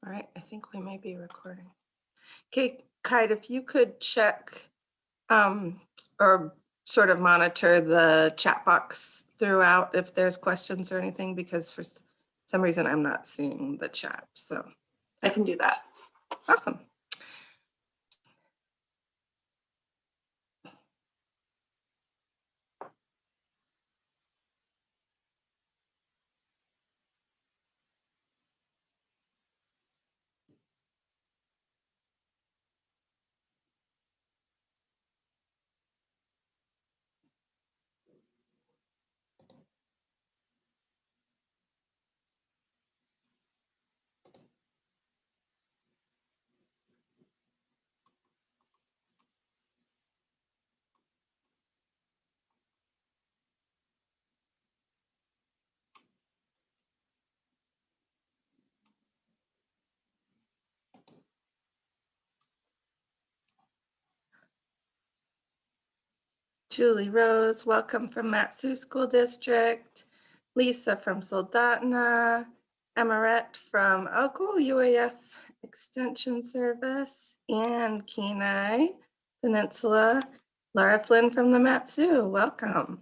All right, I think we may be recording. Okay, Kite, if you could check um, or sort of monitor the chat box throughout if there's questions or anything, because for some reason I'm not seeing the chat. So I can do that. awesome. Julie Rose, welcome from Matsu School District. Lisa from Soldotna. Amaret from, oh cool, UAF Extension Service. And Kenai Peninsula. Laura Flynn from the Matsu, welcome.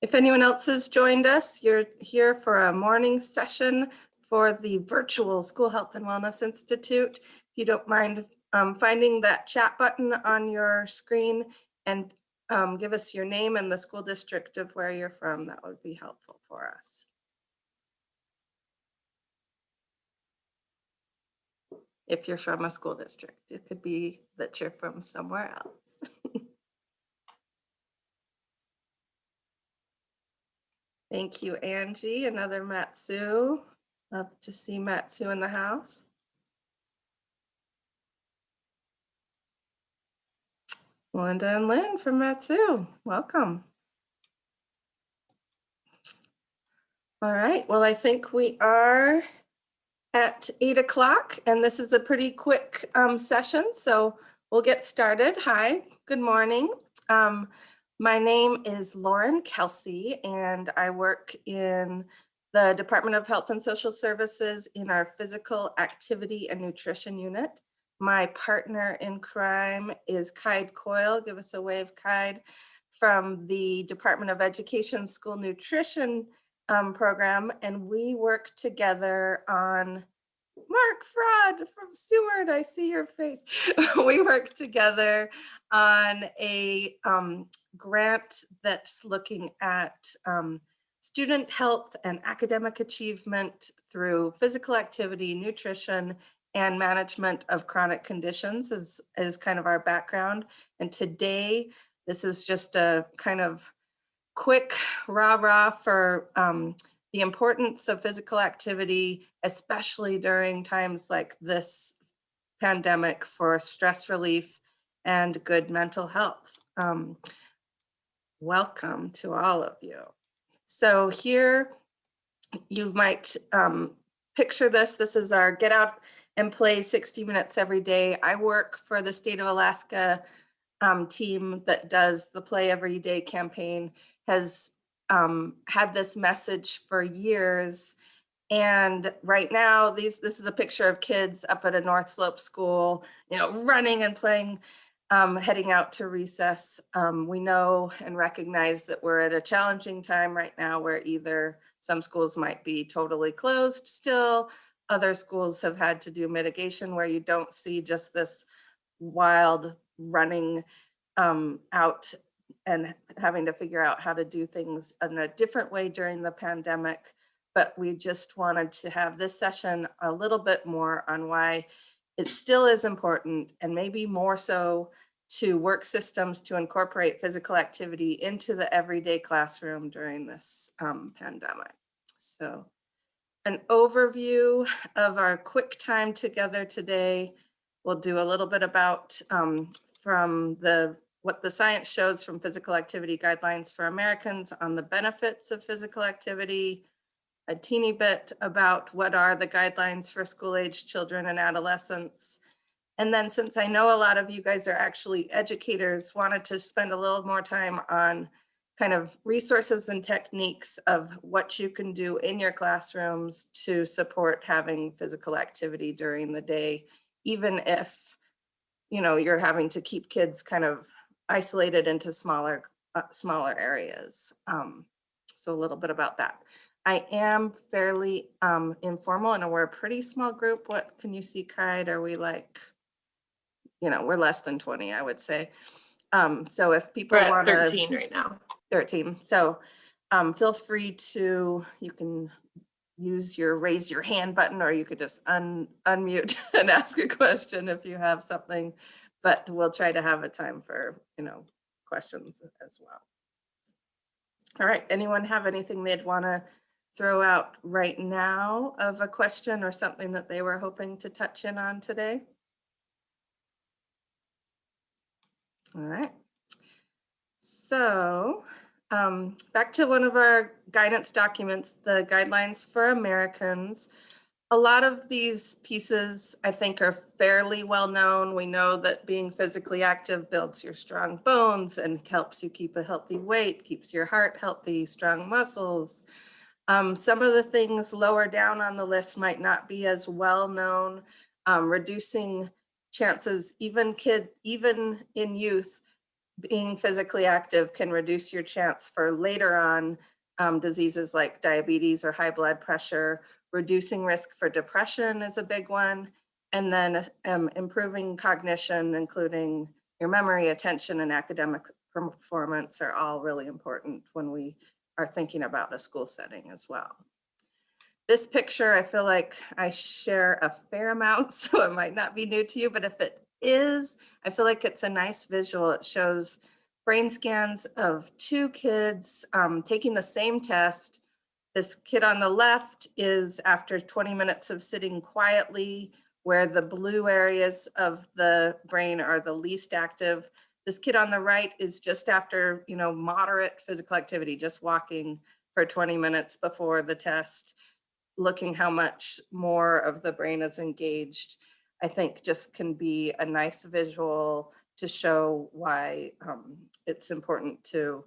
If anyone else has joined us, you're here for a morning session for the virtual School Health and Wellness Institute. If you don't mind finding that chat button on your screen and give us your name and the school district of where you're from, that would be helpful for us. If you're from a school district, it could be that you're from somewhere else. Thank you, Angie, another Matsu. Love to see Matsu in the house. Melinda and Lynn from Matsu, welcome. All right, well, I think we are at 8 o'clock, and this is a pretty quick session, so we'll get started. Hi, good morning. My name is Lauren Kelsey, and I work in the Department of Health and Social Services in our Physical Activity and Nutrition Unit. My partner in crime is Kide Coyle. Give us a wave, Kide, from the Department of Education School Nutrition program, and we work together on Mark Fraud from Seward. I see your face. We work together on a grant that's looking at student health and academic achievement through physical activity, nutrition, and management of chronic conditions is kind of our background. And today, this is just a kind of quick rah-rah for the importance of physical activity, especially during times like this pandemic, for stress relief and good mental health. Welcome to all of you. So here you might picture this. This is our Get Out and Play 60 minutes every day. I work for the state of Alaska team that does the Play Every Day campaign, has had this message for years. And right now, this is a picture of kids up at a North Slope school, running and playing, heading out to recess. We know and recognize that we're at a challenging time right now where either some schools might be totally closed still, other schools have had to do mitigation where you don't see just this wild running out and having to figure out how to do things in a different way during the pandemic. But we just wanted to have this session a little bit more on why it still is important, and maybe more so, to work systems to incorporate physical activity into the everyday classroom during this pandemic. So an overview of our quick time together today. We'll do a little bit about from what the science shows from physical activity guidelines for Americans on the benefits of physical activity, a teeny bit about what are the guidelines for school-age children and adolescents. And then, since I know a lot of you guys are actually educators, wanted to spend a little more time on kind of resources and techniques of what you can do in your classrooms to support having physical activity during the day, even if, you know, you're having to keep kids kind of isolated into smaller areas. So a little bit about that. I am fairly informal, and we're a pretty small group. What can you see, Kite? Are we like, you know, we're less than 20, I would say. So if people We're at want 13 right now. 13. So feel free to, you can use your raise your hand button, or you could just unmute and ask a question if you have something, but we'll try to have a time for, you know, questions as well. All right, anyone have anything they'd want to throw out right now of a question or something that they were hoping to touch in on today? All right. So back to one of our guidance documents, the Guidelines for Americans. A lot of these pieces, I think, are fairly well known. We know that being physically active builds your strong bones and helps you keep a healthy weight, keeps your heart healthy, strong muscles. Some of the things lower down on the list might not be as well known. Reducing chances, even in youth, being physically active can reduce your chance for later on diseases like diabetes or high blood pressure. Reducing risk for depression is a big one. And then improving cognition, including your memory, attention, and academic performance, are all really important when we are thinking about a school setting as well. This picture, I feel like I share a fair amount, so it might not be new to you, but if it is, I feel like it's a nice visual. It shows brain scans of two kids taking the same test. This kid on the left is after 20 minutes of sitting quietly, where the blue areas of the brain are the least active. This kid on the right is just after, you know, moderate physical activity, just walking for 20 minutes before the test, looking how much more of the brain is engaged. I think just can be a nice visual to show why it's important to,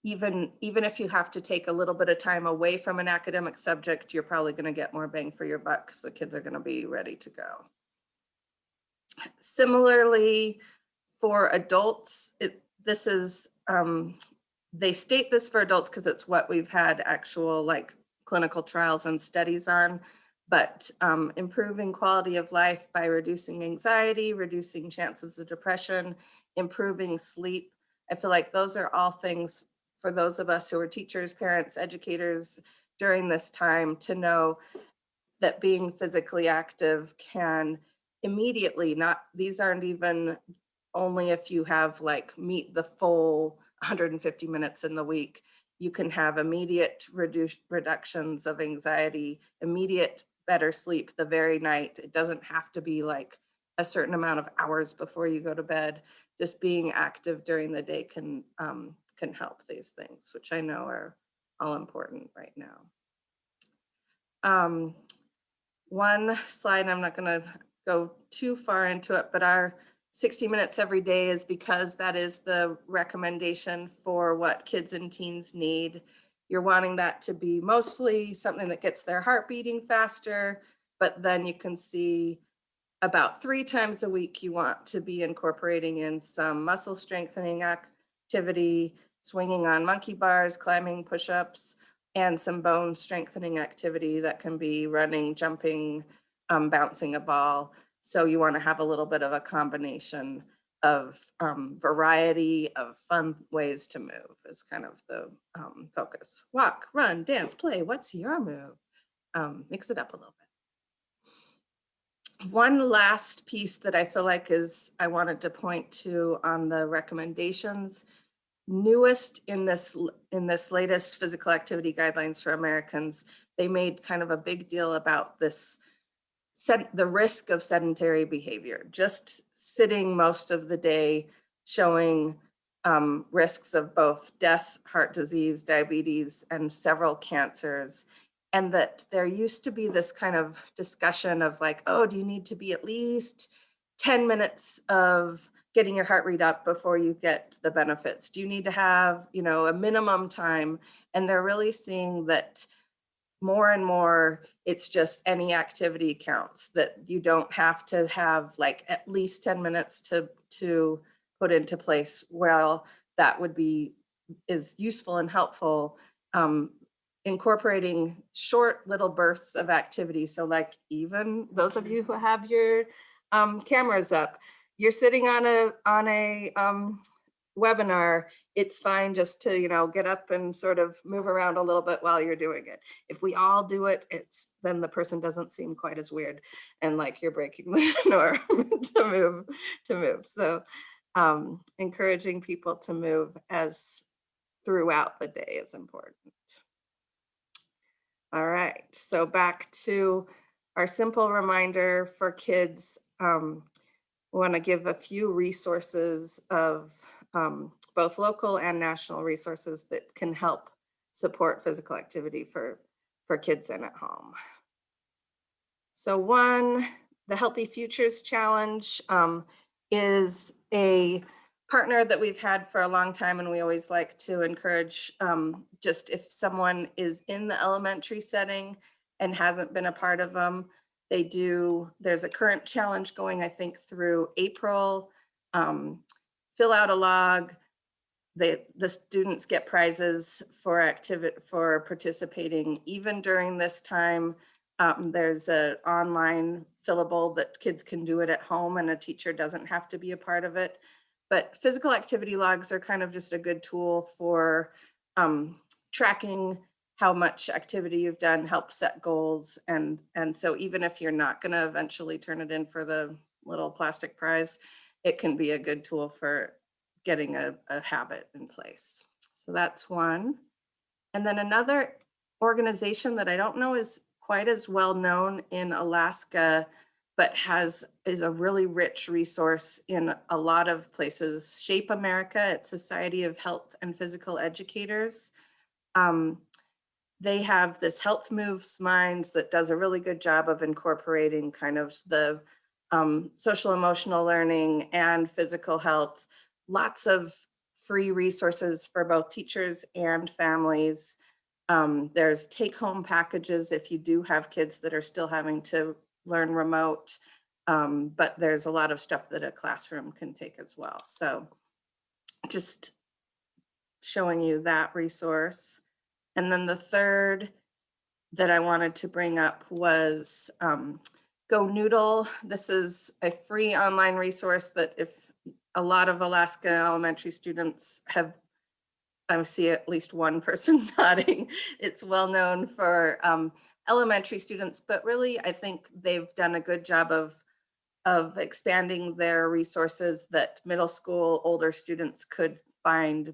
even if you have to take a little bit of time away from an academic subject, you're probably going to get more bang for your buck because the kids are going to be ready to go. Similarly, for adults, this is, they state this for adults because it's what we've had actual like clinical trials and studies on, but improving quality of life by reducing anxiety, reducing chances of depression, improving sleep. I feel like those are all things for those of us who are teachers, parents, educators during this time to know that being physically active can immediately, not, these aren't even only if you have like meet the full 150 minutes in the week. You can have immediate reductions of anxiety, immediate better sleep the very night. It doesn't have to be like a certain amount of hours before you go to bed. Just being active during the day can help these things, which I know are all important right now. One slide, I'm not going to go too far into it, but our 60 minutes every day is because that is the recommendation for what kids and teens need. You're wanting that to be mostly something that gets their heart beating faster, but then you can see about 3 times a week you want to be incorporating in some muscle strengthening activity, swinging on monkey bars, climbing push-ups, and some bone strengthening activity that can be running, jumping, bouncing a ball. So you want to have a little bit of a combination of variety of fun ways to move is kind of the focus. Walk, run, dance, play. What's your move? Mix it up a little bit. One last piece that I feel like I wanted to point to on the recommendations, newest in this latest physical activity guidelines for Americans, they made kind of a big deal about this, the risk of sedentary behavior, just sitting most of the day, showing risks of both death, heart disease, diabetes, and several cancers. And that there used to be this kind of discussion of like, oh, do you need to be at least 10 minutes of getting your heart rate up before you get the benefits? Do you need to have, a minimum time? And they're really seeing that more and more, it's just any activity counts, that you don't have to have like at least 10 minutes to put into place. Well, that would be is useful and helpful. Um, Incorporating short little bursts of activity. So like even those of you who have your cameras up, you're sitting on a webinar, it's fine just to, get up and sort of move around a little bit while you're doing it. If we all do it, then the person doesn't seem quite as weird and like you're breaking the norm to move. So encouraging people to move as throughout the day is important. All right, so back to our simple reminder for kids. We want to give a few resources of both local and national resources that can help support physical activity for kids and at home. So one, the Healthy Futures Challenge is a partner that we've had for a long time, and we always like to encourage just if someone is in the elementary setting and hasn't been a part of them, there's a current challenge going, I think, through April. Fill out a log. The students get prizes for participating even during this time. There's an online fillable that kids can do it at home and a teacher doesn't have to be a part of it. But physical activity logs are kind of just a good tool for tracking how much activity you've done, help set goals. And so even if you're not going to eventually turn it in for the little plastic prize, it can be a good tool for getting a habit in place. So that's one. And then another organization that I don't know is quite as well known in Alaska, but is a really rich resource in a lot of places. Shape America, it's Society of Health and Physical Educators. They have this Health Moves Minds that does a really good job of incorporating kind of the social emotional learning and physical health. Lots of free resources for both teachers and families. There's take-home packages if you do have kids that are still having to learn remote, but there's a lot of stuff that a classroom can take as well. So just showing you that resource. And then the third that I wanted to bring up was GoNoodle. This is a free online resource that if a lot of Alaska elementary students have, I see at least one person nodding. It's well known for elementary students, but really I think they've done a good job of expanding their resources that middle school, older students could find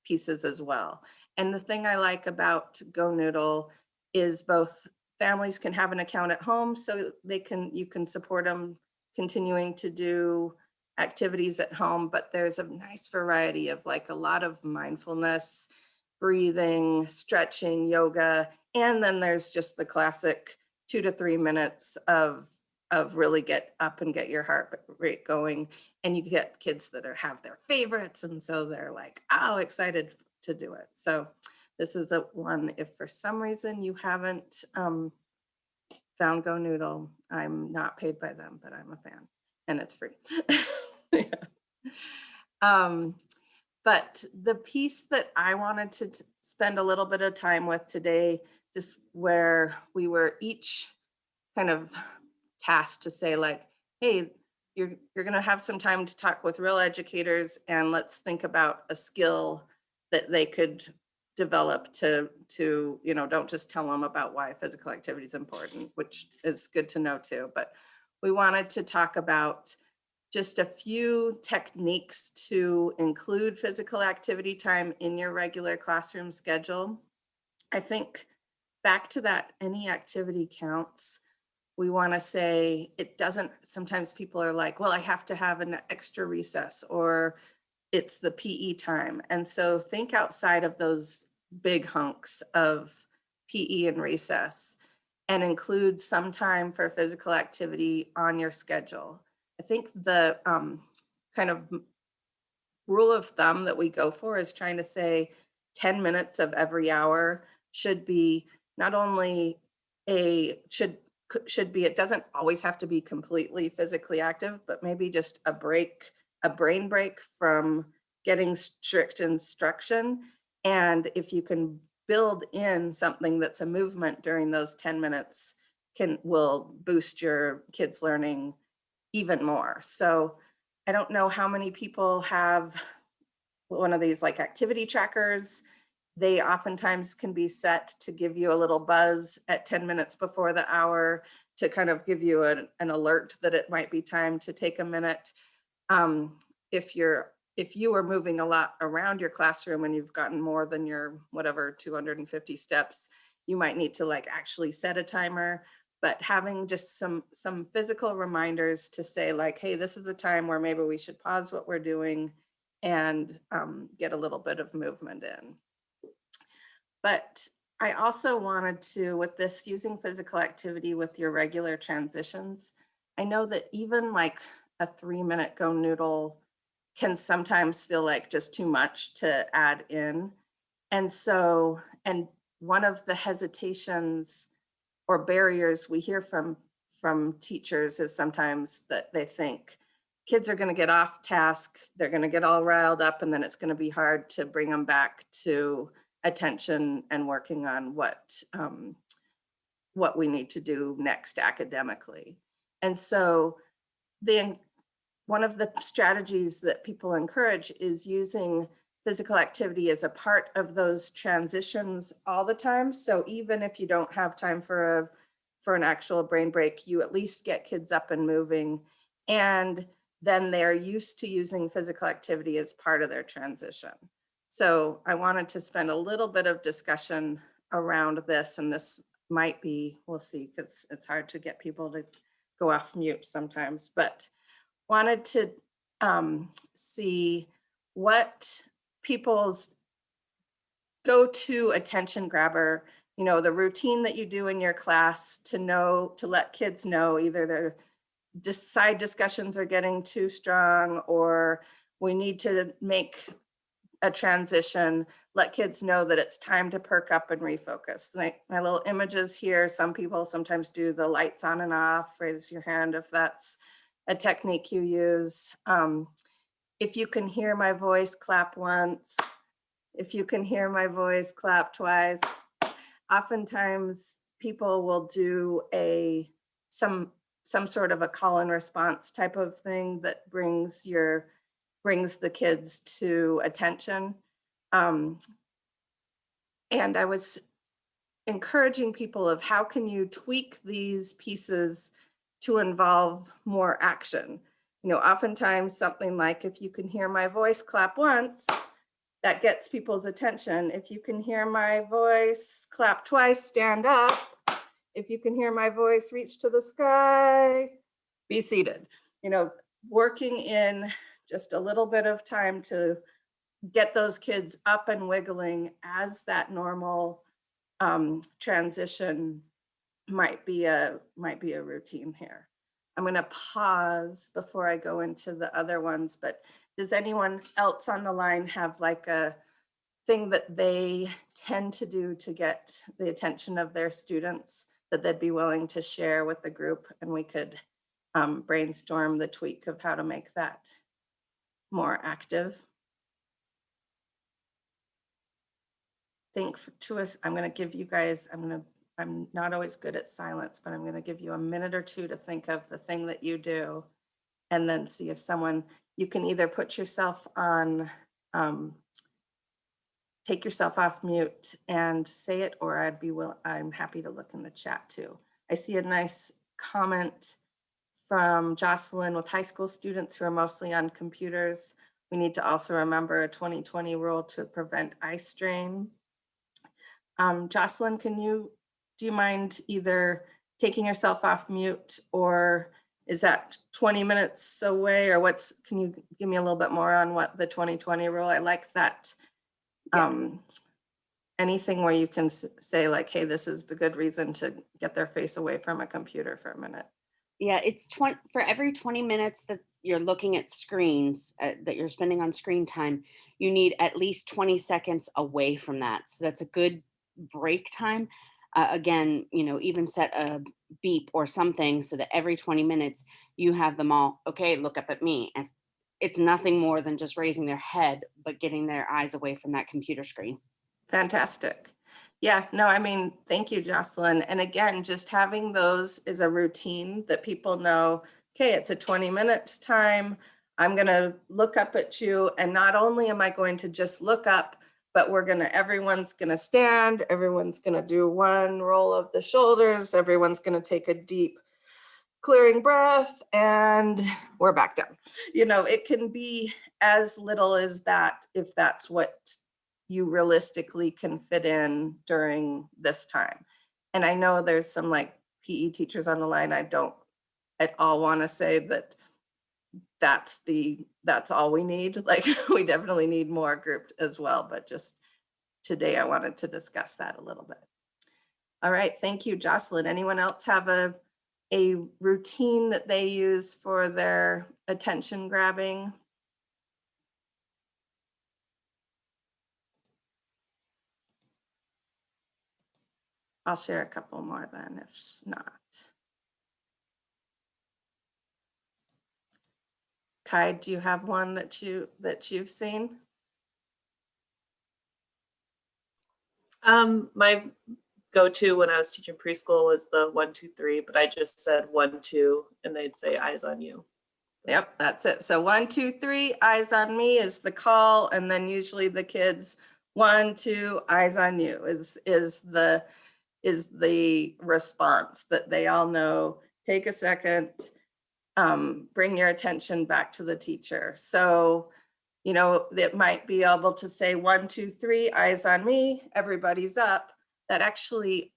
pieces as well. And the thing I like about GoNoodle is both families can have an account at home, so you can support them continuing to do activities at home, but there's a nice variety of like a lot of mindfulness, breathing, stretching, yoga, and then there's just the classic 2 to 3 minutes of really get up and get your heart rate going. And you get kids that have their favorites, and so they're like, oh, excited to do it. So this is a one, if for some reason you haven't found GoNoodle, I'm not paid by them, but I'm a fan and it's free. Yeah. But the piece that I wanted to spend a little bit of time with today, just where we were each kind of tasked to say like, hey, you're going to have some time to talk with real educators and let's think about a skill that they could develop to don't just tell them about why physical activity is important, which is good to know too, but we wanted to talk about just a few techniques to include physical activity time in your regular classroom schedule. I think back to that any activity counts, we want to say it doesn't, sometimes people are like, well, I have to have an extra recess or it's the PE time. And so think outside of those big hunks of PE and recess and include some time for physical activity on your schedule. I think the kind of rule of thumb that we go for is trying to say 10 minutes of every hour should be not only should be, it doesn't always have to be completely physically active, but maybe just a break, a brain break from getting strict instruction. And if you can build in something that's a movement during those 10 minutes will boost your kids' learning even more. So I don't know how many people have one of these like activity trackers. They oftentimes can be set to give you a little buzz at 10 minutes before the hour to kind of give you an alert that it might be time to take a minute. Um, if you are moving a lot around your classroom and you've gotten more than your whatever 250 steps, you might need to like actually set a timer. But having just some physical reminders to say like, hey, this is a time where maybe we should pause what we're doing and get a little bit of movement in. But I also wanted to, with this using physical activity with your regular transitions, I know that even like a 3-minute GoNoodle can sometimes feel like just too much to add in. And so, and one of the hesitations or barriers we hear from teachers is sometimes that they think kids are going to get off task, they're going to get all riled up, and then it's going to be hard to bring them back to attention and working on what we need to do next academically. And so then one of the strategies that people encourage is using physical activity as a part of those transitions all the time. So even if you don't have time for an actual brain break, you at least get kids up and moving, and then they're used to using physical activity as part of their transition. So I wanted to spend a little bit of discussion around this, and this might be, we'll see, because it's hard to get people to go off mute sometimes, but wanted to see what people's go-to attention grabber, the routine that you do in your class to let kids know either their side discussions are getting too strong or we need to make a transition, let kids know that it's time to perk up and refocus. Like my little images here, some people sometimes do the lights on and off, raise your hand if that's a technique you use. If you can hear my voice, clap once. If you can hear my voice, clap twice. Oftentimes people will do some sort of a call and response type of thing that brings the kids to attention. And I was encouraging people of how can you tweak these pieces to involve more action. Oftentimes something like if you can hear my voice, clap once, that gets people's attention. If you can hear my voice, clap twice, stand up. If you can hear my voice, reach to the sky, be seated. Working in just a little bit of time to get those kids up and wiggling as that normal transition might be a routine here. I'm going to pause before I go into the other ones, but does anyone else on the line have like a thing that they tend to do to get the attention of their students that they'd be willing to share with the group, and we could brainstorm the tweak of how to make that more active? Think to us, I'm going to give you guys, I'm not always good at silence, but I'm going to give you a minute or two to think of the thing that you do, and then see if you can either put yourself on, take yourself off mute and say it, or I'm happy to look in the chat too. I see a nice comment from Jocelyn with high school students who are mostly on computers. We need to also remember a 2020 rule to prevent eye strain. Jocelyn, do you mind either taking yourself off mute, or is that 20 minutes away, or can you give me a little bit more on what the 2020 rule? I like that. Yeah. Anything where you can say like, hey, this is the good reason to get their face away from a computer for a minute. Yeah, it's 20 for every 20 minutes that you're looking at screens, that you're spending on screen time, you need at least 20 seconds away from that. So that's a good break time. Again, even set a beep or something so that every 20 minutes you have them all, okay, look up at me. And it's nothing more than just raising their head, but getting their eyes away from that computer screen. Fantastic. Yeah, no, I mean, thank you, Jocelyn. And again, just having those is a routine that people know, okay, it's a 20 minutes time. I'm going to look up at you. And not only am I going to just look up, but everyone's going to stand, everyone's going to do one roll of the shoulders, everyone's going to take a deep clearing breath, and we're back down. It can be as little as that if that's what you realistically can fit in during this time. And I know there's some like PE teachers on the line. I don't at all want to say that that's all we need. Like we definitely need more grouped as well, but just today I wanted to discuss that a little bit. All right, thank you, Jocelyn. Anyone else have a routine that they use for their attention grabbing? I'll share a couple more then if not. Kai, do you have one that you've seen? My go-to when I was teaching preschool was the 1, 2, 3, but I just said 1, 2, and they'd say eyes on you. Yep, that's it. So 1, 2, 3, eyes on me is the call, and then usually the kids 1, 2, eyes on you is the response that they all know. Take a second, bring your attention back to the teacher. So, that might be able to say 1, 2, 3, eyes on me, everybody's up. That actually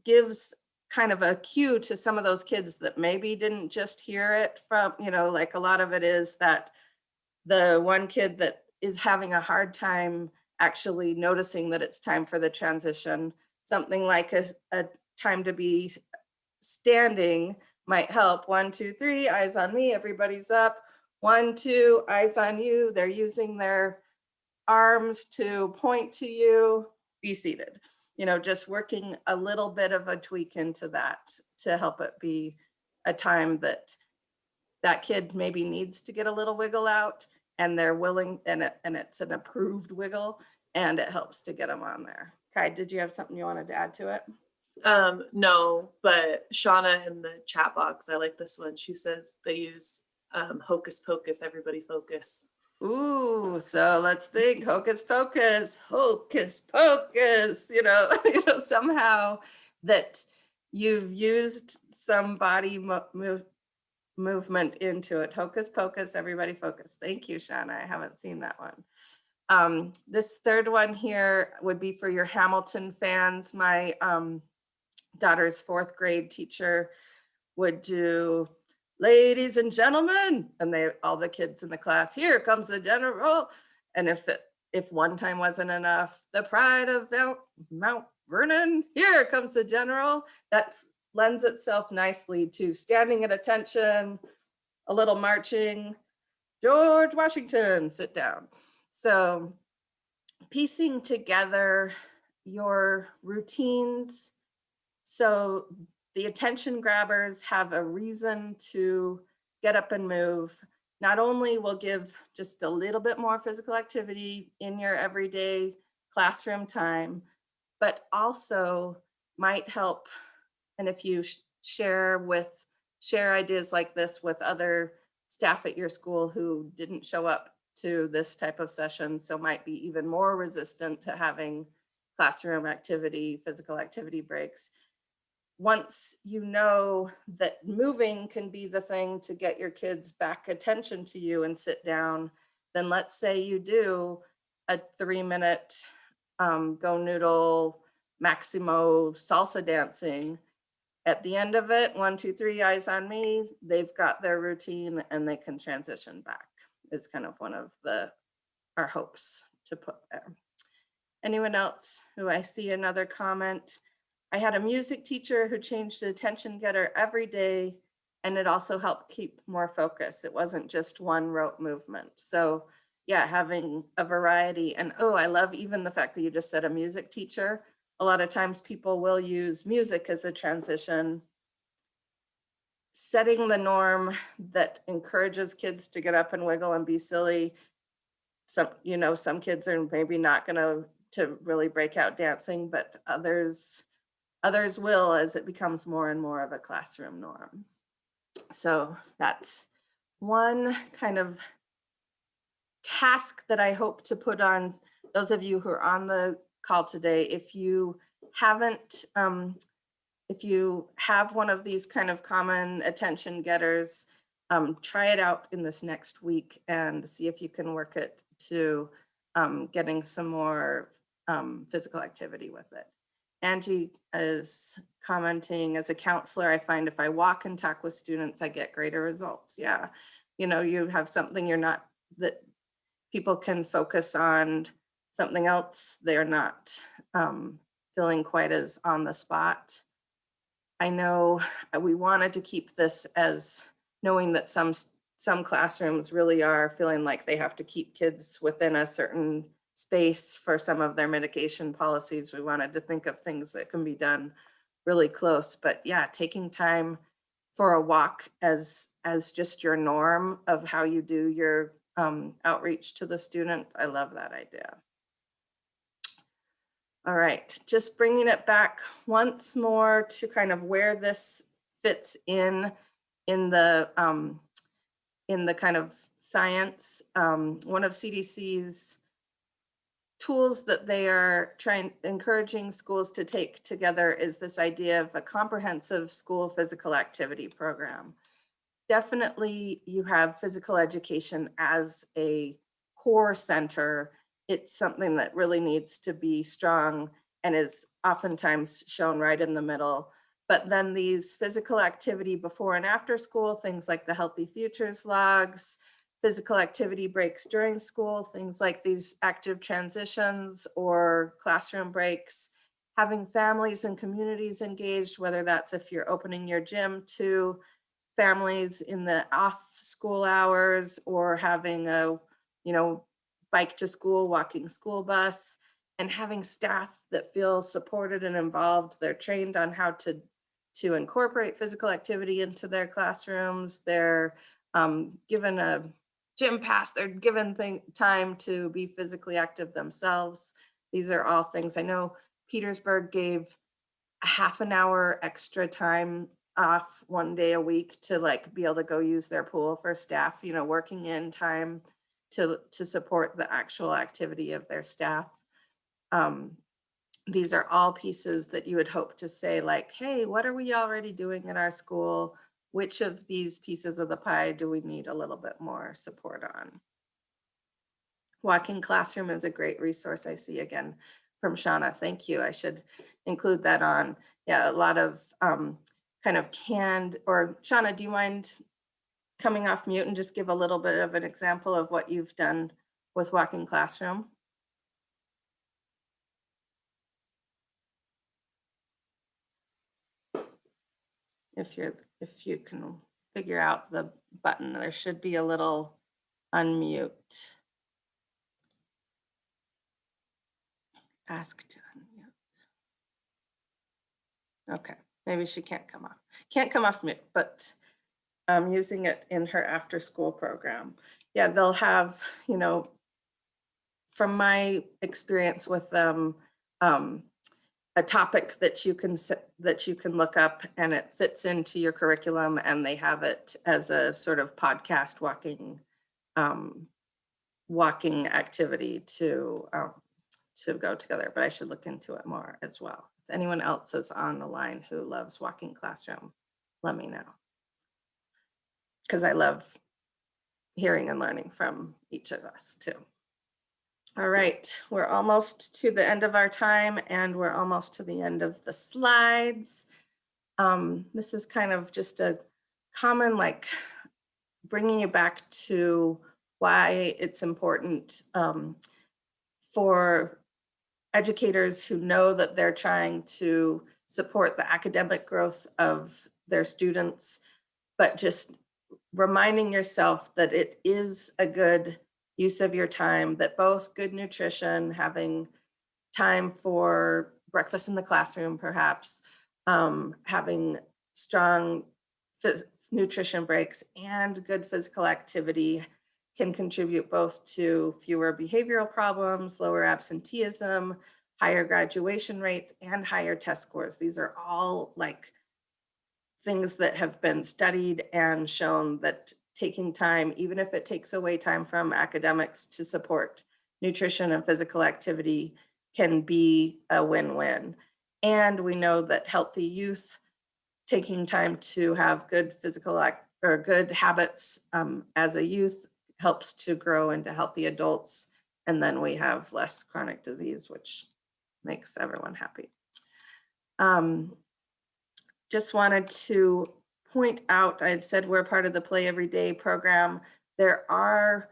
gives kind of a cue to some of those kids that maybe didn't just hear it from, like a lot of it is that the one kid that is having a hard time actually noticing that it's time for the transition, something like a time to be standing might help. 1, 2, 3, eyes on me, everybody's up. 1, 2, eyes on you. They're using their arms to point to you, be seated. Just working a little bit of a tweak into that to help it be a time that that kid maybe needs to get a little wiggle out and they're willing, and it's an approved wiggle, and it helps to get them on there. Kai, did you have something you wanted to add to it? No, but Shauna in the chat box, I like this one. She says they use hocus pocus, everybody focus. Ooh, so let's think hocus pocus, hocus pocus, somehow that you've used some body movement into it. Hocus pocus, everybody focus. Thank you, Shauna. I haven't seen that one. This third one here would be for your Hamilton fans. My daughter's fourth grade teacher would do, ladies and gentlemen, and all the kids in the class, here comes the general. And if one time wasn't enough, the pride of Mount Vernon, here comes the general. That lends itself nicely to standing at attention, a little marching, George Washington, sit down. So piecing together your routines so the attention grabbers have a reason to get up and move. Not only will give just a little bit more physical activity in your everyday classroom time, but also might help. And if you share ideas like this with other staff at your school who didn't show up to this type of session, so might be even more resistant to having classroom activity, physical activity breaks. Once you know that moving can be the thing to get your kids back attention to you and sit down, then let's say you do a 3-minute GoNoodle Maximo salsa dancing. At the end of it, 1, 2, 3, eyes on me, they've got their routine and they can transition back. It's kind of one of our hopes to put there. Anyone else who I see another comment? I had a music teacher who changed the attention getter every day And it also helped keep more focus. It wasn't just one rote movement. So yeah, having a variety. And oh, I love even the fact that you just said a music teacher. A lot of times people will use music as a transition. Setting the norm that encourages kids to get up and wiggle and be silly. Some kids are maybe not gonna to really break out dancing, but others will as it becomes more and more of a classroom norm. So that's one kind of task that I hope to put on those of you who are on the call today. If you haven't, if you have one of these kind of common attention getters, try it out in this next week and see if you can work it to getting some more physical activity with it. Angie is commenting, as a counselor, I find if I walk and talk with students, I get greater results. Yeah, you have something that people can focus on something else. They're not feeling quite as on the spot. I know we wanted to keep this as knowing that some classrooms really are feeling like they have to keep kids within a certain space for some of their mitigation policies. We wanted to think of things that can be done really close, but yeah, taking time for a walk as just your norm of how you do your outreach to the student. I love that idea. All right, just bringing it back once more to kind of where this fits in the kind of science. One of CDC's tools that they are encouraging schools to take together is this idea of a comprehensive school physical activity program. Definitely you have physical education as a core center. It's something that really needs to be strong and is oftentimes shown right in the middle. But then these physical activity before and after school, things like the Healthy Futures logs, physical activity breaks during school, things like these active transitions or classroom breaks, having families and communities engaged, whether that's if you're opening your gym to families in the off school hours or having a, bike to school, walking school bus, and having staff that feel supported and involved. They're trained on how to incorporate physical activity into their classrooms. They're given a gym pass. They're given time to be physically active themselves. These are all things I know Petersburg gave a half an hour extra time off one day a week to be able to go use their pool for staff, working in time to support the actual activity of their staff. These are all pieces that you would hope to say hey, what are we already doing in our school? Which of these pieces of the pie do we need a little bit more support on? Walking Classroom is a great resource. I see again from Shauna. Thank you. I should include that on. Yeah, a lot of kind of canned, or Shauna, do you mind coming off mute and just give a little bit of an example of what you've done with Walking Classroom? If you can figure out the button, there should be a little unmute. Ask to unmute. Okay, maybe she can't come off mute, but I'm using it in her after school program. Yeah, they'll have, from my experience with them, a topic that you can look up and it fits into your curriculum, and they have it as a sort of podcast walking activity to go together. But I should look into it more as well. If anyone else is on the line who loves Walking Classroom, let me know, because I love hearing and learning from each of us too. All right, we're almost to the end of our time and we're almost to the end of the slides. This is kind of just a common, bringing you back to why it's important for educators who know that they're trying to support the academic growth of their students but just reminding yourself that it is a good use of your time, that both good nutrition, having time for breakfast in the classroom, perhaps, having strong nutrition breaks and good physical activity can contribute both to fewer behavioral problems, lower absenteeism, higher graduation rates, and higher test scores. These are all like things that have been studied and shown that taking time, even if it takes away time from academics to support nutrition and physical activity, can be a win-win. And we know that healthy youth taking time to have good physical or good habits as a youth helps to grow into healthy adults. And then we have less chronic disease, which makes everyone happy. Just wanted to point out, I had said we're part of the Play Every Day program. There are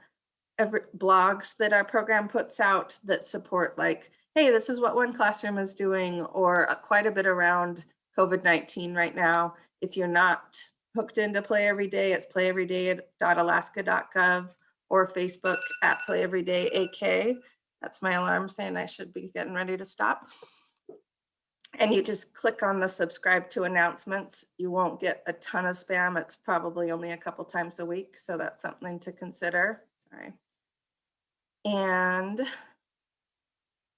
blogs that our program puts out that support like, hey, this is what one classroom is doing, or quite a bit around COVID-19 right now. If you're not hooked into Play Every Day, it's playeveryday.alaska.gov or Facebook at Play Every Day AK. That's my alarm saying I should be getting ready to stop. And you just click on the subscribe to announcements. You won't get a ton of spam. It's probably only a couple times a week. So that's something to consider. Sorry. And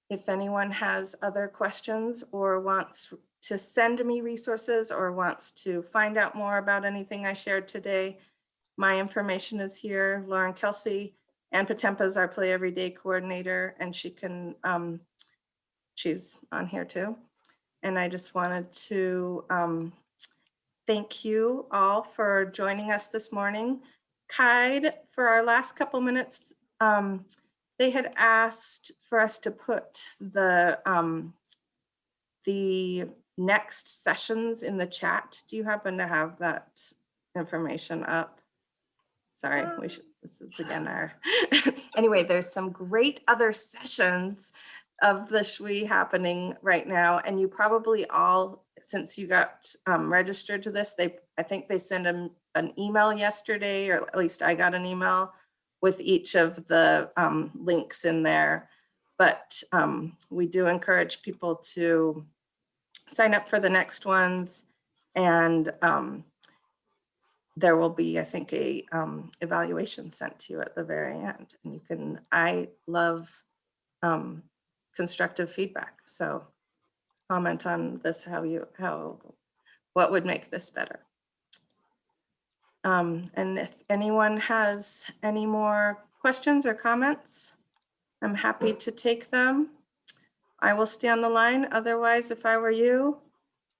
if anyone has other questions or wants to send me resources or wants to find out more about anything I shared today, my information is here. Lauren Kelsey, Ann Potempa is our Play Every Day coordinator, and she can, she's on here too. And I just wanted to thank you all for joining us this morning. Kide, for our last couple minutes, they had asked for us to put the next sessions in the chat. Do you happen to have that information up? Sorry, this is again our, anyway, there's some great other sessions of the SHWE happening right now. And you probably all, since you got registered to this, I think they sent an email yesterday, or at least I got an email with each of the links in there. But we do encourage people to sign up for the next ones. And there will be, I think, a evaluation sent to you at the very end. And you can, I love constructive feedback. So comment on this, what would make this better. And if anyone has any more questions or comments, I'm happy to take them. I will stay on the line. Otherwise, if I were you,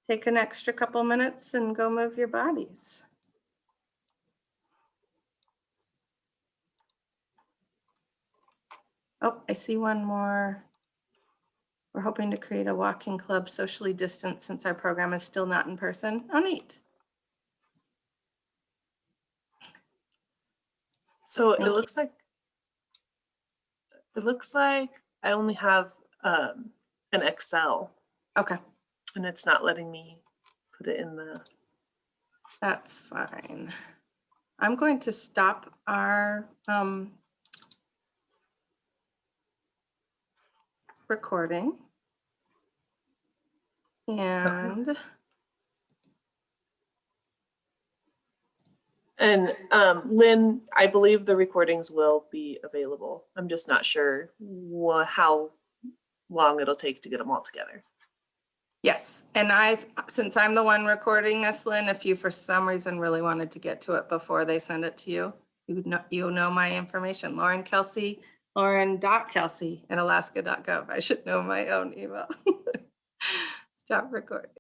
take an extra couple minutes and go move your bodies. Oh, I see one more. We're hoping to create a walking club socially distanced since our program is still not in person. Oh, neat. So Thank it you. looks like I only have an Excel, Okay, and it's not letting me put it in the. that's fine. I'm going to stop our recording. And Lynn, I believe the recordings will be available. I'm just not sure how long it'll take to get them all together. yes, and since I'm the one recording this, Lynn, if you for some reason really wanted to get to it before they send it to you, you know my information. Lauren Kelsey, Lauren.Kelsey at alaska.gov. I should know my own email. Stop recording.